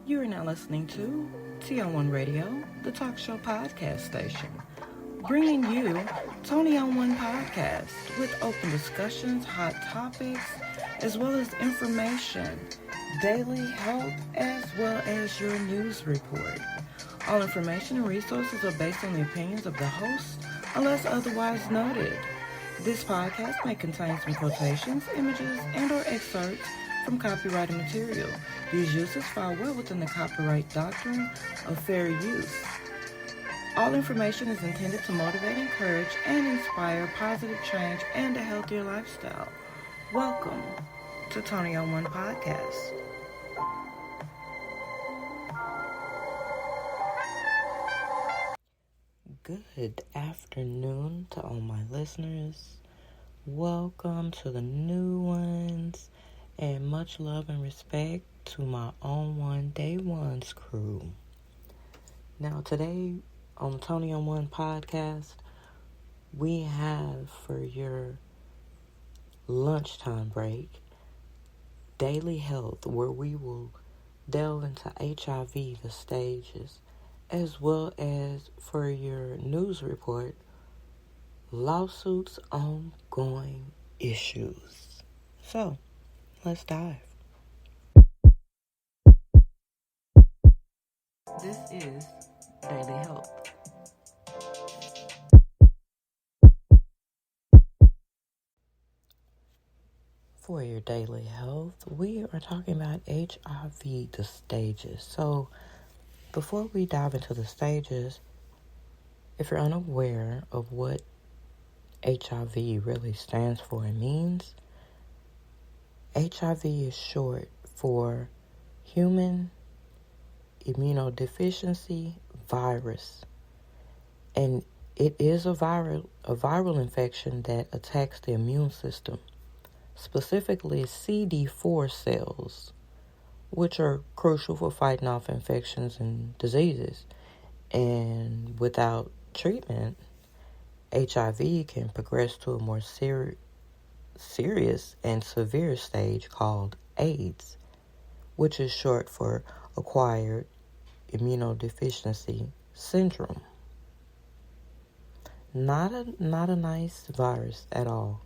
You are now listening to Toni On One Radio, the talk show podcast station, bringing you Toni On One Podcast with open discussions, hot topics, as well as information, daily health, as well as your news report. All information and resources are based on the opinions of the host, unless otherwise noted. This podcast may contain some quotations, images, and/or excerpts from copyrighted material. These uses fall well within the copyright doctrine of fair use. All information is intended to motivate, encourage, and inspire positive change and a healthier lifestyle. Welcome to Toni On One Podcast. Good afternoon to all my listeners. Welcome to the new ones, and much love and respect to my On One Day Ones crew. Now today on Toni On One Podcast, we have for your lunchtime break, Daily Health, where we will delve into HIV The Stages, as well as for your news report, lawsuits, ongoing issues. So, let's dive. This is Daily Health. For your daily health, we are talking about HIV The Stages. So, before we dive into the stages, if you're unaware of what HIV really stands for and means, HIV is short for human immunodeficiency virus, and it is a viral infection that attacks the immune system, specifically CD4 cells, which are crucial for fighting off infections and diseases. And without treatment, HIV can progress to a more serious and severe stage called AIDS, which is short for acquired immunodeficiency syndrome. Not a nice virus at all.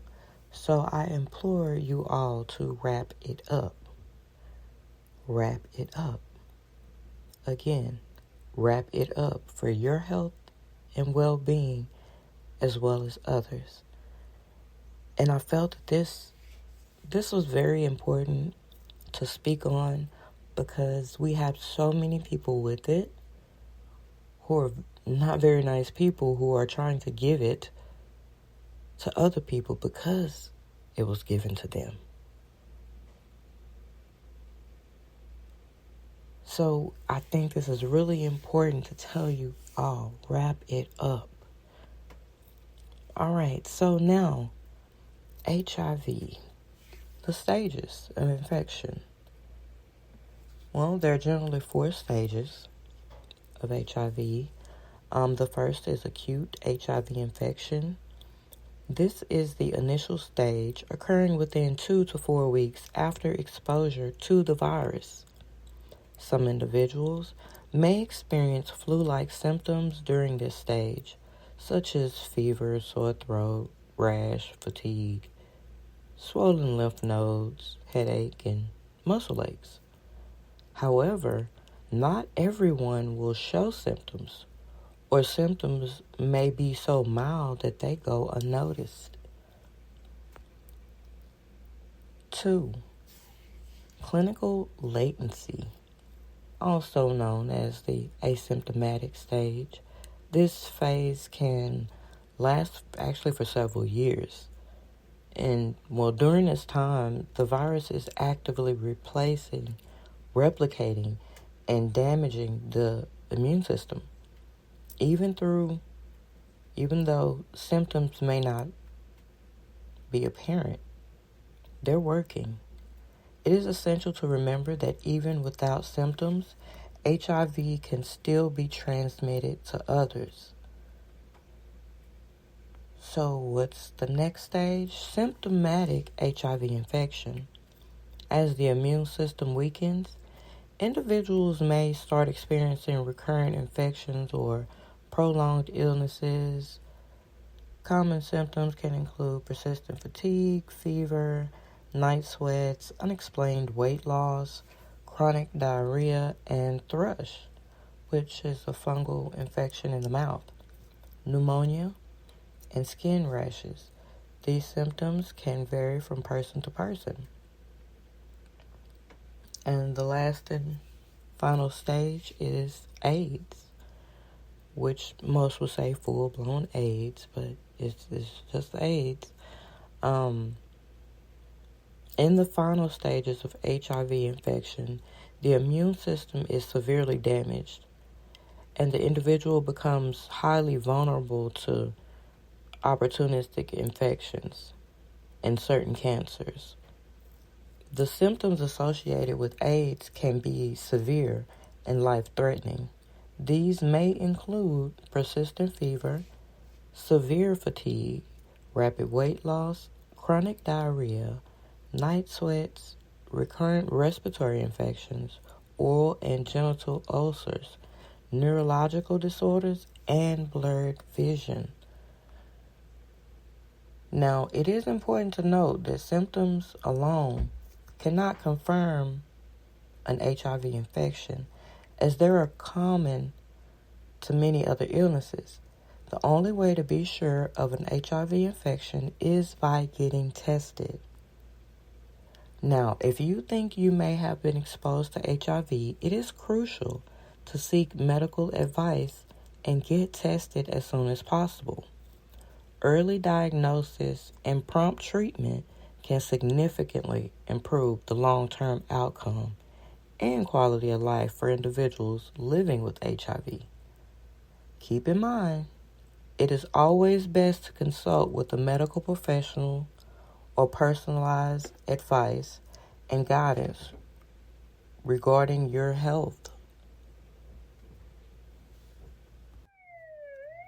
So I implore you all to wrap it up. Wrap it up. Again, wrap it up for your health and well-being as well as others. And I felt that this was very important to speak on because we have so many people with it who are not very nice people who are trying to give it to other people because it was given to them. So I think this is really important to tell you all, wrap it up. All right, so now, HIV, the stages of infection. Well, there are generally 4 stages of HIV. The first is acute HIV infection. This is the initial stage occurring within 2 to 4 weeks after exposure to the virus. Some individuals may experience flu-like symptoms during this stage, such as fever, sore throat, rash, fatigue, swollen lymph nodes, headache, and muscle aches. However, not everyone will show symptoms, or symptoms may be so mild that they go unnoticed. 2. Clinical latency, also known as the asymptomatic stage. This phase can last actually for several years. And during this time, the virus is actively replicating, and damaging the immune system. Even though symptoms may not be apparent, they're working. It is essential to remember that even without symptoms, HIV can still be transmitted to others. So what's the next stage? Symptomatic HIV infection. As the immune system weakens, individuals may start experiencing recurrent infections or prolonged illnesses. Common symptoms can include persistent fatigue, fever, night sweats, unexplained weight loss, chronic diarrhea, and thrush, which is a fungal infection in the mouth, pneumonia, and skin rashes. These symptoms can vary from person to person. And the last and final stage is AIDS, which most would say full-blown AIDS, but it's just AIDS. In the final stages of HIV infection, the immune system is severely damaged, and the individual becomes highly vulnerable to opportunistic infections and certain cancers. The symptoms associated with AIDS can be severe and life-threatening. These may include persistent fever, severe fatigue, rapid weight loss, chronic diarrhea, night sweats, recurrent respiratory infections, oral and genital ulcers, neurological disorders, and blurred vision. Now, it is important to note that symptoms alone cannot confirm an HIV infection, as they are common to many other illnesses. The only way to be sure of an HIV infection is by getting tested. Now, if you think you may have been exposed to HIV, it is crucial to seek medical advice and get tested as soon as possible. Early diagnosis and prompt treatment can significantly improve the long-term outcome and quality of life for individuals living with HIV. Keep in mind, it is always best to consult with a medical professional or personalized advice and guidance regarding your health.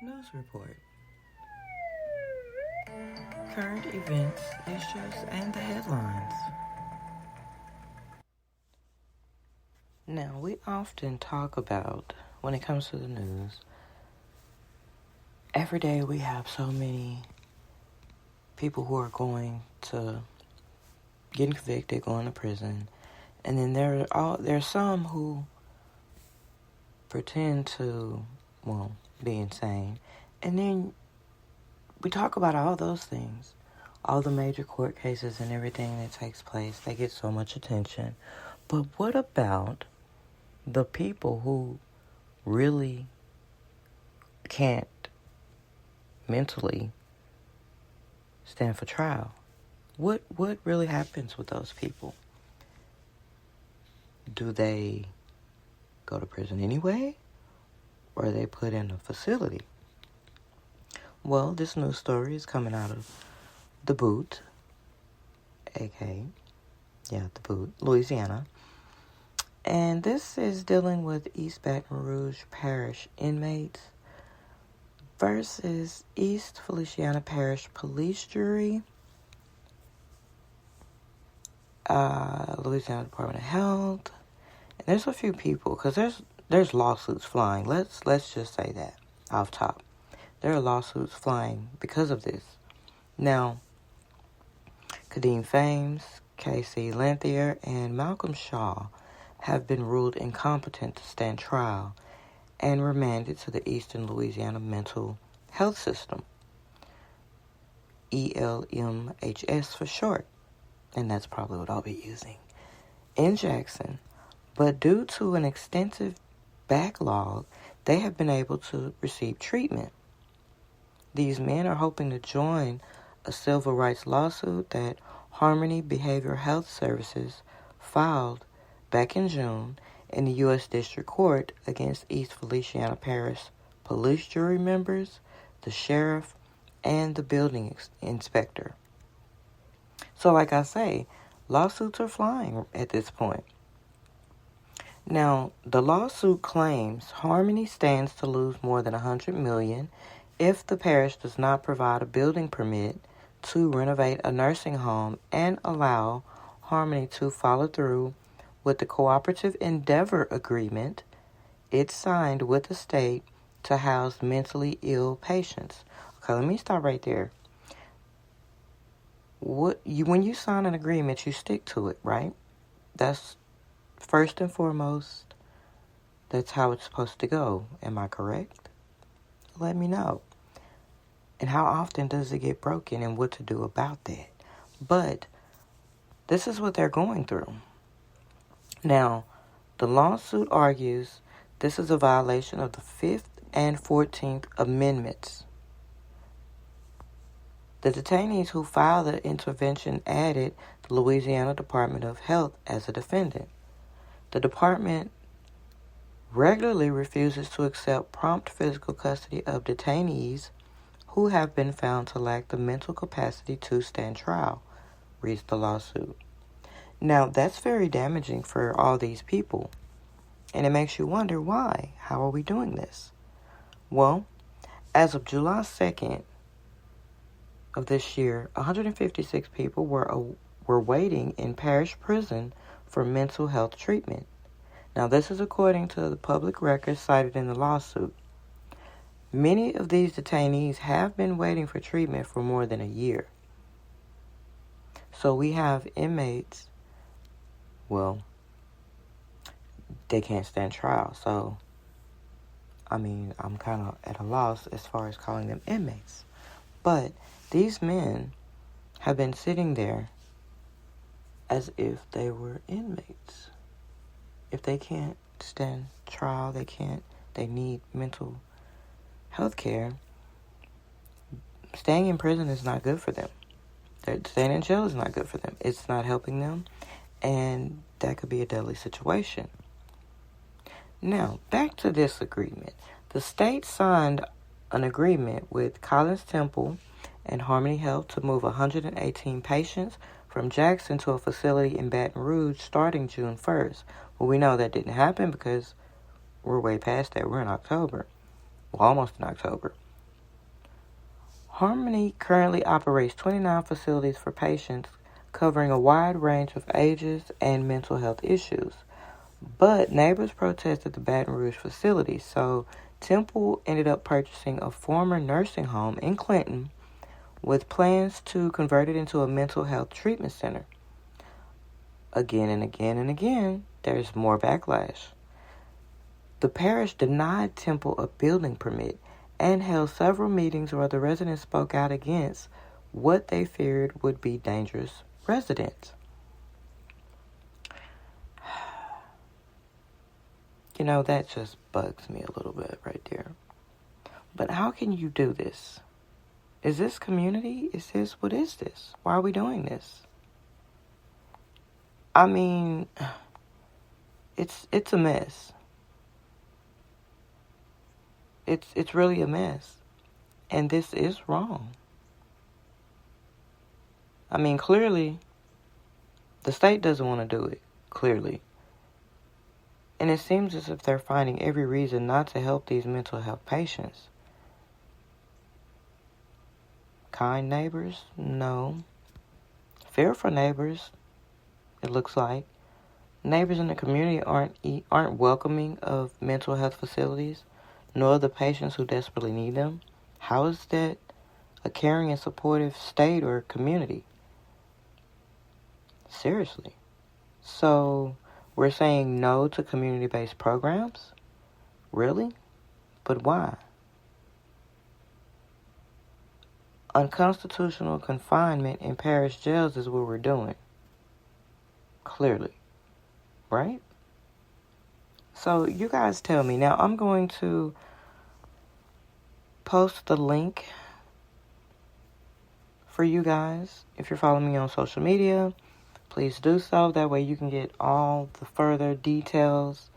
News report. Current events, issues, and the headlines. Now, we often talk about, when it comes to the news, every day we have so many people who are going to getting convicted, going to prison, and then there are some who pretend to, be insane, and then we talk about all those things, all the major court cases and everything that takes place. They get so much attention, but what about the people who really can't mentally stand for trial? What really happens with those people? Do they go to prison anyway? Or are they put in a facility? Well, this news story is coming out of The Boot, the Boot, Louisiana. And this is dealing with East Baton Rouge Parish inmates versus East Feliciana Parish Police Jury, Louisiana Department of Health. And there's a few people, because there's lawsuits flying. Let's just say that off top. There are lawsuits flying because of this. Now, Kadeem Fames, Casey Lanthier, and Malcolm Shaw have been ruled incompetent to stand trial and remanded to the Eastern Louisiana Mental Health System, ELMHS for short, and that's probably what I'll be using, in Jackson. But due to an extensive backlog, they have been able to receive treatment. These men are hoping to join a civil rights lawsuit that Harmony Behavioral Health Services filed back in June in the U.S. District Court against East Feliciana Parish police jury members, the sheriff, and the building inspector. So like I say, lawsuits are flying at this point. Now, the lawsuit claims Harmony stands to lose more than $100 million if the parish does not provide a building permit to renovate a nursing home and allow Harmony to follow through with the Cooperative Endeavor Agreement it signed with the state to house mentally ill patients. Okay, let me stop right there. When you sign an agreement, you stick to it, right? That's first and foremost. That's how it's supposed to go. Am I correct? Let me know. And how often does it get broken and what to do about that? But this is what they're going through. Now, the lawsuit argues this is a violation of the 5th and 14th Amendments. The detainees who filed the intervention added the Louisiana Department of Health as a defendant. The department regularly refuses to accept prompt physical custody of detainees who have been found to lack the mental capacity to stand trial, reads the lawsuit. Now, that's very damaging for all these people, and it makes you wonder why. How are we doing this? Well, as of July 2nd of this year, 156 people were waiting in parish prison for mental health treatment. Now, this is according to the public records cited in the lawsuit. Many of these detainees have been waiting for treatment for more than a year. So we have inmates, well, they can't stand trial. So, I'm kind of at a loss as far as calling them inmates. But these men have been sitting there as if they were inmates. If they can't stand trial, they need mental health care. Staying in prison is not good for them. Staying in jail is not good for them. It's not helping them, and that could be a deadly situation. Now, back to this agreement. The state signed an agreement with Collins Temple and Harmony Health to move 118 patients from Jackson to a facility in Baton Rouge starting June 1st. Well, we know that didn't happen because we're way past that. We're in October. Well, almost in October. Harmony currently operates 29 facilities for patients covering a wide range of ages and mental health issues. But neighbors protested the Baton Rouge facility, so Temple ended up purchasing a former nursing home in Clinton with plans to convert it into a mental health treatment center. Again and again and again, there's more backlash. The parish denied Temple a building permit and held several meetings where the residents spoke out against what they feared would be dangerous residents. That just bugs me a little bit right there. But how can you do this? Is this community? What is this? Why are we doing this? It's a mess. It's really a mess. And this is wrong. Clearly, the state doesn't want to do it. Clearly. And it seems as if they're finding every reason not to help these mental health patients. Kind neighbors? No. Fearful neighbors, it looks like. Neighbors in the community aren't welcoming of mental health facilities, nor the patients who desperately need them. How is that a caring and supportive state or community? Seriously. So, we're saying no to community-based programs? Really? But why? Unconstitutional confinement in parish jails is what we're doing. Clearly. Right? So you guys tell me. Now I'm going to post the link for you guys. If you're following me on social media, please do so. That way you can get all the further details.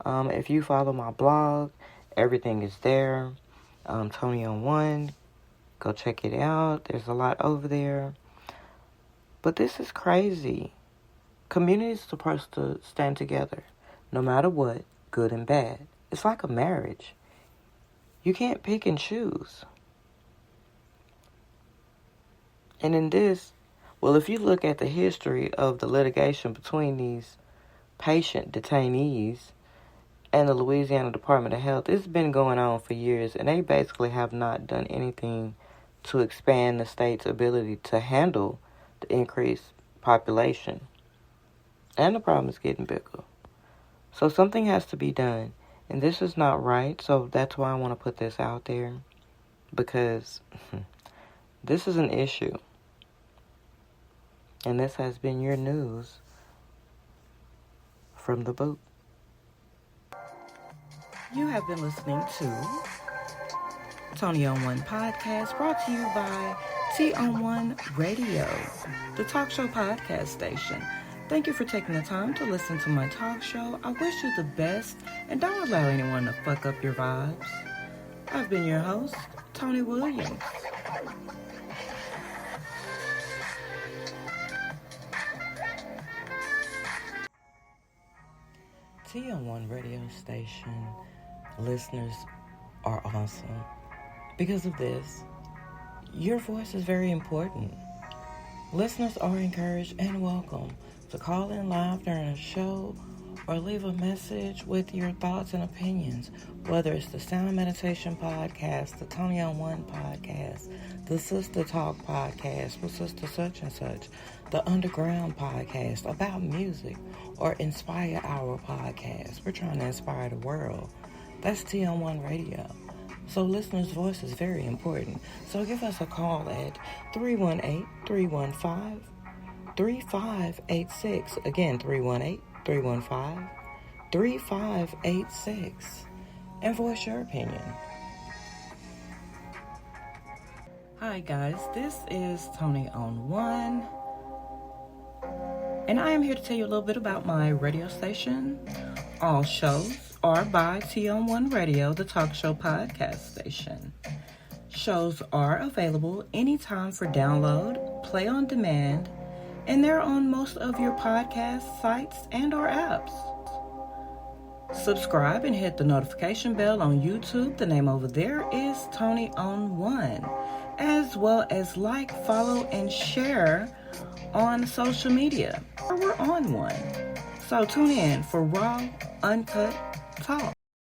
If you follow my blog, everything is there. Toni On One. Go check it out. There's a lot over there. But this is crazy. Communities are supposed to stand together, no matter what, good and bad. It's like a marriage. You can't pick and choose. And in this, well, if you look at the history of the litigation between these patient detainees and the Louisiana Department of Health. It's been going on for years, and they basically have not done anything to expand the state's ability to handle the increased population. And the problem is getting bigger. So something has to be done. And this is not right, so that's why I want to put this out there. Because this is an issue. And this has been your news from the boot. You have been listening to Toni On One Podcast, brought to you by On One Radio, the talk show podcast station. Thank you for taking the time to listen to my talk show. I wish you the best, and don't allow anyone to fuck up your vibes. I've been your host, Toni Williams. On One radio station listeners are awesome. Because of this, your voice is very important. Listeners are encouraged and welcome to call in live during a show or leave a message with your thoughts and opinions, whether it's the Sound Meditation Podcast, the Toni On One Podcast, the Sister Talk Podcast with Sister Such and Such, the Underground Podcast about music, or Inspire Our Podcast. We're trying to inspire the world. That's On One Radio. So listeners' voice is very important. So give us a call at 318-315-3586. Again, 318-315-3586. And voice your opinion. Hi guys, this is Toni On One. And I am here to tell you a little bit about my radio station. All shows are by On One Radio, the talk show podcast station. Shows are available anytime for download, play on demand, and they're on most of your podcast sites and or apps. Subscribe and hit the notification bell on YouTube. The name over there is Toni On One, as well as like, follow, and share on social media. We're on one. So tune in for raw, uncut talk.